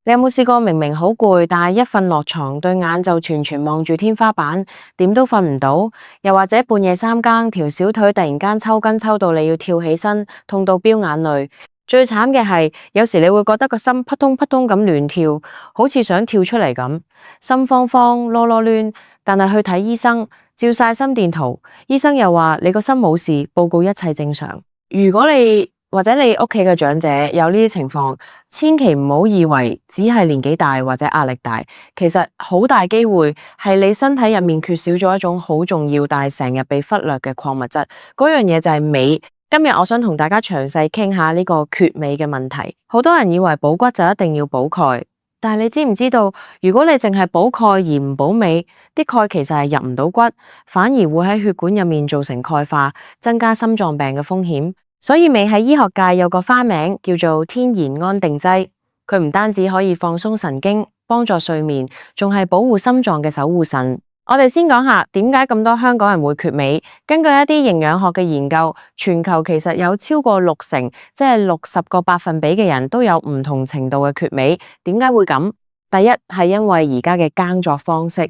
你有冇試過明明好攰，但係一瞓落床，對眼就全全望住天花板，點都瞓唔到？又或者半夜3更，條小腿突然間抽筋，抽到你要跳起身，痛到飆眼淚。最慘嘅係，有時你會覺得個心撲通撲通咁亂跳，好似想跳出嚟咁，心慌慌囉囉攣。但係去睇醫生，照晒心電圖，醫生又話你個心冇事，報告一切正常。如果你或者你屋企嘅長者有呢啲情況，千祈唔好以為只係年紀大或者壓力大，其實好大機會係你身體入面缺少咗一種好重要但係成日被忽略嘅礦物質，嗰樣嘢就係鎂。今日我想同大家詳細傾下呢個缺鎂嘅問題。好多人以為補骨就一定要補鈣，但係你知唔知道，如果你淨係補鈣而唔補鎂，啲鈣其實係入唔到骨，反而會喺血管入面造成鈣化，增加心臟病嘅風險。所以鎂喺醫學界有個花名叫做天然安定劑，佢唔單止可以放鬆神經，幫助睡眠，仲係保護心臟嘅守護神。我哋先講下點解咁多香港人會缺鎂。根據一啲營養學嘅研究，全球其實有超過60%，即係60個百分比嘅人都有唔同程度嘅缺鎂。點解會咁？第一係因為而家嘅耕作方式，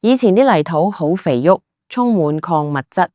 以前啲泥土好肥沃，充滿礦物質。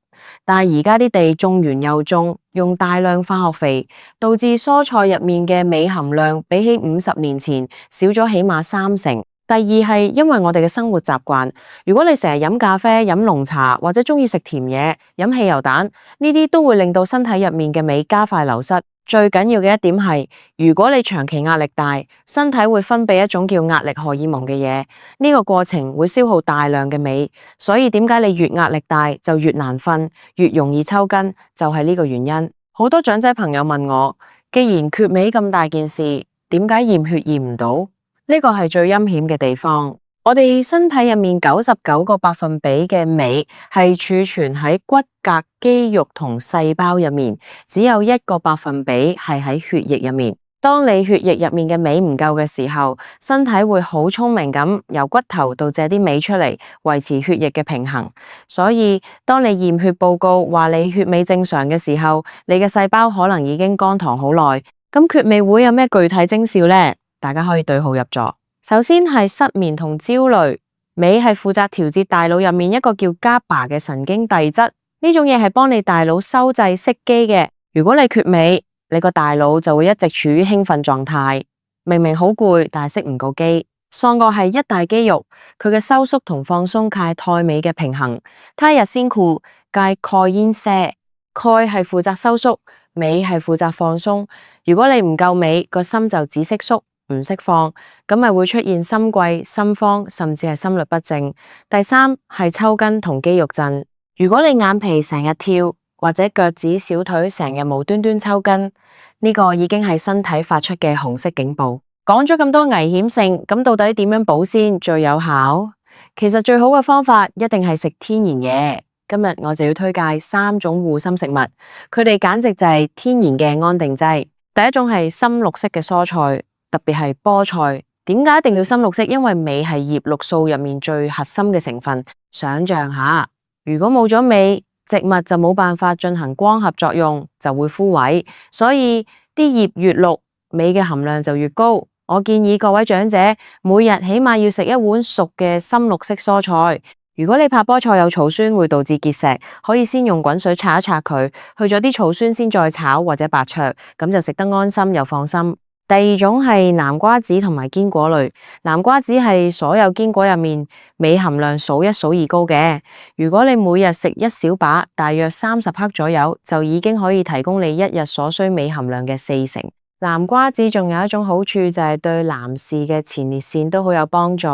但係而家啲地種完又種，用大量化學肥，導致蔬菜入面嘅鎂含量比起50年前少咗起碼30%。第二係因為我哋嘅生活習慣，如果你成日飲咖啡、飲濃茶或者中意食甜嘢、飲汽油彈，呢啲都會令到身體入面嘅鎂加快流失。最緊要嘅一點係，如果你長期壓力大，身體會分泌一種叫壓力荷爾蒙嘅嘢，呢個過程會消耗大量嘅鎂，所以點解你越壓力大就越難瞓，越容易抽筋，就係呢個原因。好多長者朋友問我，既然缺鎂咁大件事，點解驗血驗唔到？呢個係最陰險嘅地方。我哋身體入面99個百分比嘅鎂係儲存喺骨骼、肌肉同細胞入面，只有1個百分比係喺血液入面。當你血液入面嘅鎂唔夠嘅時候，身體會好聰明咁由骨頭度借啲鎂出嚟，維持血液嘅平衡。所以當你驗血報告話你血鎂正常嘅時候，你嘅細胞可能已經乾塘好耐。咁缺鎂會有咩具體徵兆呢？大家可以對號入座。首先係失眠同焦慮，鎂係負責調節大腦入面一個叫伽巴嘅神經遞質，呢種嘢係幫你大腦收掣熄機嘅。如果你缺鎂，你個大腦就會一直處於興奮狀態，明明好攰，但係熄唔到機。喪臥係一大肌肉，佢嘅收縮同放鬆靠鈣鎂嘅平衡。他日先酷介鈣煙瀉，鈣係負責收縮，鎂係負責放鬆。如果你唔夠鎂，個心就只識縮唔識放，咁咪會出現心悸、心慌，甚至係心律不正。第三係抽筋同肌肉震。如果你眼皮成日跳，或者腳趾、小腿成日無端端抽筋，呢個已經係身體發出嘅紅色警報。講咗咁多危險性，咁到底點樣補先最有效？其實最好嘅方法一定係食天然嘢。今日我就要推介3種護心食物，佢哋簡直就係天然嘅安定劑。第一種係深綠色嘅蔬菜，特別係菠菜。點解一定要深綠色？因為鎂係葉綠素入面最核心嘅成分。想象下，如果冇咗鎂，植物就冇辦法進行光合作用，就會枯萎。所以啲葉越綠，鎂嘅含量就越高。我建議各位長者每日起碼要食一碗熟嘅深綠色蔬菜。如果你怕菠菜有草酸會導致結石，可以先用滾水擦一擦佢，去咗啲草酸先再炒或者白灼，咁就食得安心又放心。第二種係南瓜子同埋堅果類。南瓜子係所有堅果入面鎂含量數1數2高嘅。如果你每日食一小把，大約30克左右，就已經可以提供你一日所需鎂含量嘅40%。南瓜子仲有一種好處就係對男士嘅前列腺都好有幫助。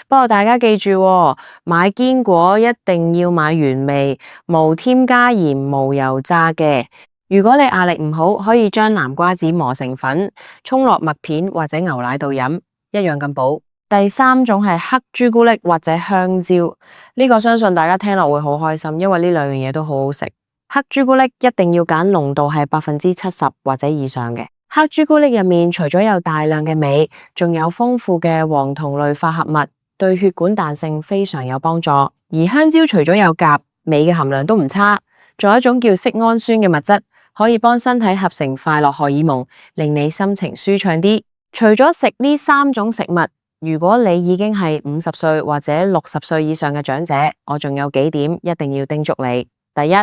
不過大家記住喎，買堅果一定要買原味，無添加鹽、無油炸嘅。如果你壓力唔好，可以將南瓜子磨成粉，沖落麥片或者牛奶度飲，一樣咁補。第三種係黑朱古力或者香蕉，呢個相信大家聽落會好開心，因為呢兩樣嘢都好好食。黑朱古力一定要揀濃度係70%或者以上嘅。黑朱古力入面除咗有大量嘅鎂，仲有豐富嘅黃酮類化合物，對血管彈性非常有幫助。而香蕉除咗有鉀，鎂嘅含量都唔差，仲有一種叫色胺酸嘅物質，可以幫身體合成快樂荷爾蒙，令你心情舒暢啲。除咗食呢3種食物，如果你已經係50歲或者60歲以上嘅長者，我仲有幾點一定要叮囑你。第一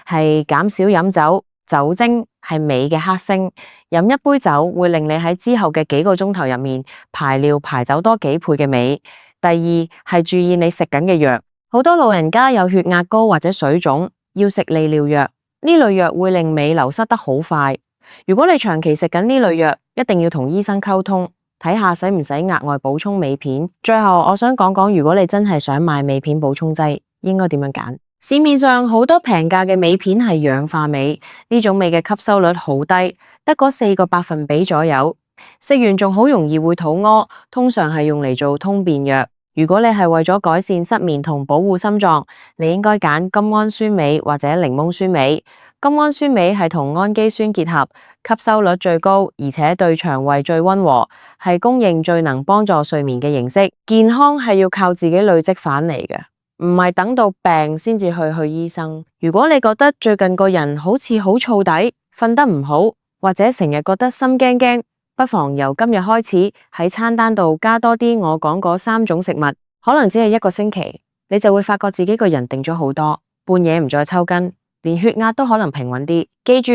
係減少飲酒，酒精係美嘅克星，飲一杯酒會令你喺之後嘅幾個鐘頭入面排尿排走多幾倍嘅鎂。第二係注意你食緊嘅藥，好多老人家有血壓高或者水腫，要食利尿藥，呢類藥會令鎂流失得好快。如果你長期食緊呢類藥，一定要同醫生溝通，睇下使唔使額外補充鎂片。最後我想講講，如果你真係想買鎂片補充劑，應該點樣揀？市面上好多平價嘅鎂片係氧化鎂，呢種鎂嘅吸收率好低，得嗰4個百分比左右，食完仲好容易會肚屙，通常係用嚟做通便藥。如果你係為咗改善失眠同保護心臟，你應該揀甘氨酸鎂或者檸檬酸鎂。甘氨酸鎂係同氨基酸結合，吸收率最高，而且對腸胃最溫和，係公認最能幫助睡眠嘅形式。健康係要靠自己累積返嚟嘅，唔係等到病先至去醫生。如果你覺得最近個人好似好燥底，瞓得唔好，或者成日覺得心驚驚，不妨由今日開始喺餐單度加多啲我講嗰3種食物，可能只係1個星期，你就會發覺自己個人定咗好多，半夜唔再抽筋，連血壓都可能平穩啲。記住，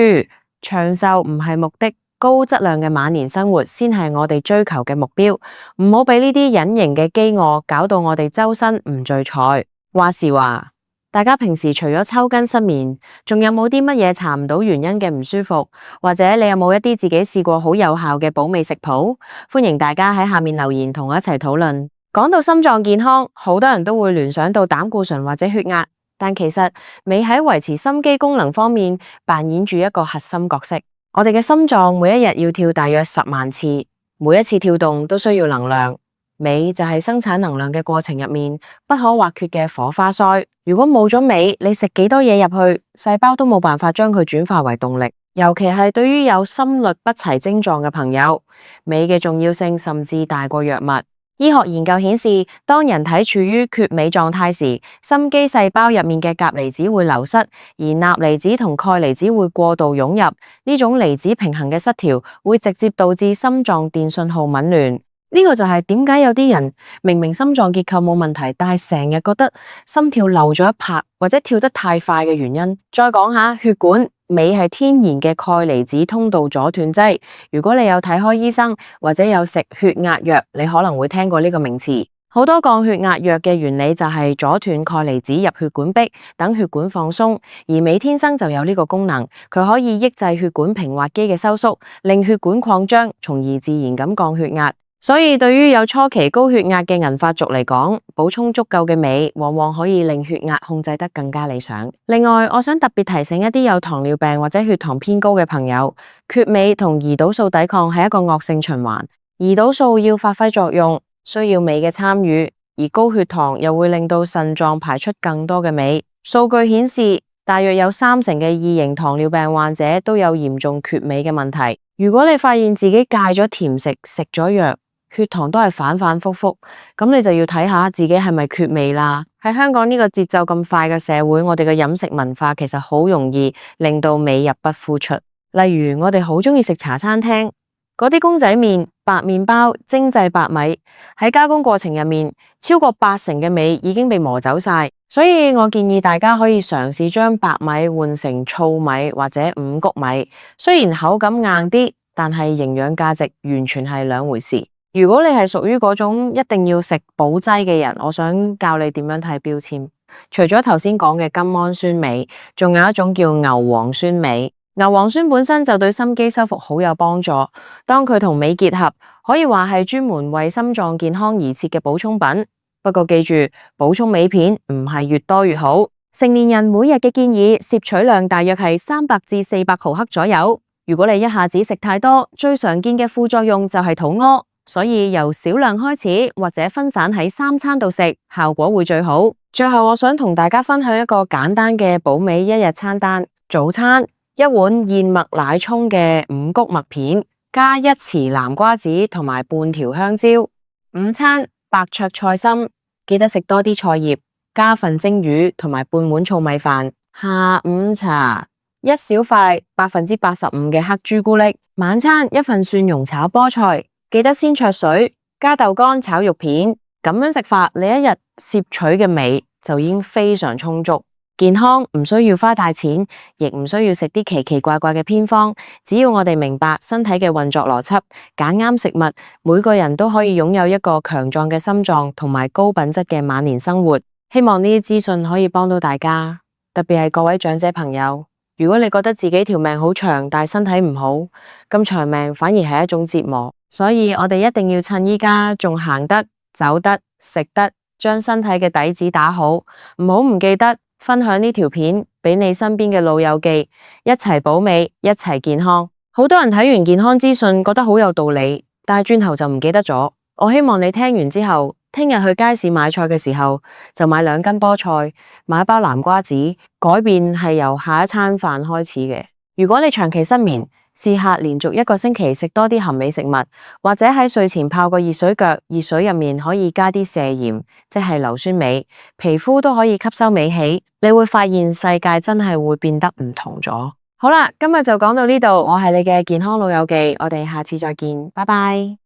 長壽唔係目的，高質量嘅晚年生活先係我哋追求嘅目標。唔好俾呢啲隱形嘅飢餓搞到我哋周身唔聚財。話時話，大家平時除咗抽筋失眠，仲有冇啲乜嘢查唔到原因嘅唔舒服？或者你有冇一啲自己試過好有效嘅補味食譜？歡迎大家喺下面留言同我一齊討論。講到心臟健康，好多人都會聯想到膽固醇或者血壓，但其實鎂喺維持心肌功能方面扮演住一個核心角色。我哋嘅心臟每一日要跳大約10萬次，每一次跳動都需要能量。鎂就係生產能量嘅過程入面不可或缺嘅火花腮。如果冇咗鎂，你食幾多嘢入去，細胞都冇辦法將佢轉化為動力。尤其係對於有心律不齊症狀嘅朋友，鎂嘅重要性甚至大過藥物。醫學研究顯示，當人體處於缺鎂狀態時，心肌細胞入面嘅鉀離子會流失，而鈉離子同鈣離子會過度湧入。呢種離子平衡嘅失調，會直接導致心臟電信號紊亂。呢個就係點解有啲人明明心臟結構冇問題，但係成日覺得心跳漏咗一拍，或者跳得太快嘅原因。再講下血管，鎂係天然嘅鈣離子通道阻斷劑。如果你有睇開醫生或者有食血壓藥，你可能會聽過呢個名詞。好多降血壓藥嘅原理就係阻斷鈣離子入血管壁，等血管放鬆。而鎂天生就有呢個功能，佢可以抑制血管平滑肌嘅收縮，令血管擴張，從而自然咁降血壓。所以對於有初期高血壓嘅銀髮族嚟講，補充足夠嘅鎂，往往可以令血壓控制得更加理想。另外，我想特別提醒一啲有糖尿病或者血糖偏高嘅朋友，缺鎂同胰島素抵抗係一個惡性循環。胰島素要發揮作用，需要鎂嘅參與，而高血糖又會令到腎臟排出更多嘅鎂。數據顯示，大約有30%嘅2型糖尿病患者都有嚴重缺鎂嘅問題。如果你發現自己戒咗甜食，食咗藥，血糖都係反反复复，咁你就要睇下自己係咪缺鎂啦。喺香港呢個節奏咁快嘅社會，我哋嘅飲食文化其實好容易令到鎂入不敷出。例如我哋好鍾意食茶餐廳嗰啲公仔麵、白麵包、精製白米，喺加工過程入面，超過80%嘅鎂已經被磨走晒。所以我建議大家可以嘗試將白米換成糙米或者五穀米，雖然口感硬啲，但係營養價值完全係兩回事。如果你係屬於嗰種一定要食補劑嘅人，我想教你點樣睇標籤。除咗頭先講嘅甘氨酸鎂，仲有一種叫牛磺酸鎂。牛磺酸本身就對心肌修復好有幫助，當佢同鎂結合，可以話係專門為心臟健康而設嘅補充品。不過記住，補充鎂片唔係越多越好。成年人每日嘅建議攝取量大約係300至400毫克左右。如果你一下子食太多，最常見嘅副作用就係肚屙。所以由少量開始，或者分散喺3餐度食，效果會最好。最後我想同大家分享一個簡單嘅補鎂一日餐單。早餐1碗燕麥奶沖嘅五穀麥片，加1匙南瓜子同埋半條香蕉。午餐白灼菜心，記得食多啲菜葉，加份蒸魚同埋半碗糙米飯。下午茶1小塊85%嘅黑朱古力。晚餐1份蒜蓉炒菠菜。記得先焯水，加豆乾炒肉片，咁樣食法，你一日攝取嘅味就已經非常充足。健康唔需要花大錢，亦唔需要食啲奇奇怪怪嘅偏方，只要我哋明白身體嘅運作邏輯，揀啱食物，每個人都可以擁有一個強壯嘅心臟同埋高品質嘅晚年生活。希望呢啲資訊可以幫到大家，特別係各位長者朋友。如果你覺得自己條命好長，但係身體唔好，咁長命反而係一種折磨，所以我哋一定要趁依家仲行得、走得、食得，將身體嘅底子打好，唔記得分享呢條片俾你身邊嘅老友記，一齊保美，一齊健康。好多人睇完健康資訊覺得好有道理，但係轉頭就唔記得咗。我希望你聽完之後，聽日去街市買菜嘅時候就買2斤菠菜，買一包南瓜子。改變係由下一餐飯開始嘅。如果你長期失眠，試下連續1個星期食多啲含鎂食物，或者喺睡前泡個熱水腳，熱水入面可以加啲瀉鹽，即係硫酸鎂，皮膚都可以吸收鎂氣。你會發現世界真係會變得唔同咗。好啦，今日就講到呢度，我係你嘅健康老友記，我哋下次再見，拜拜。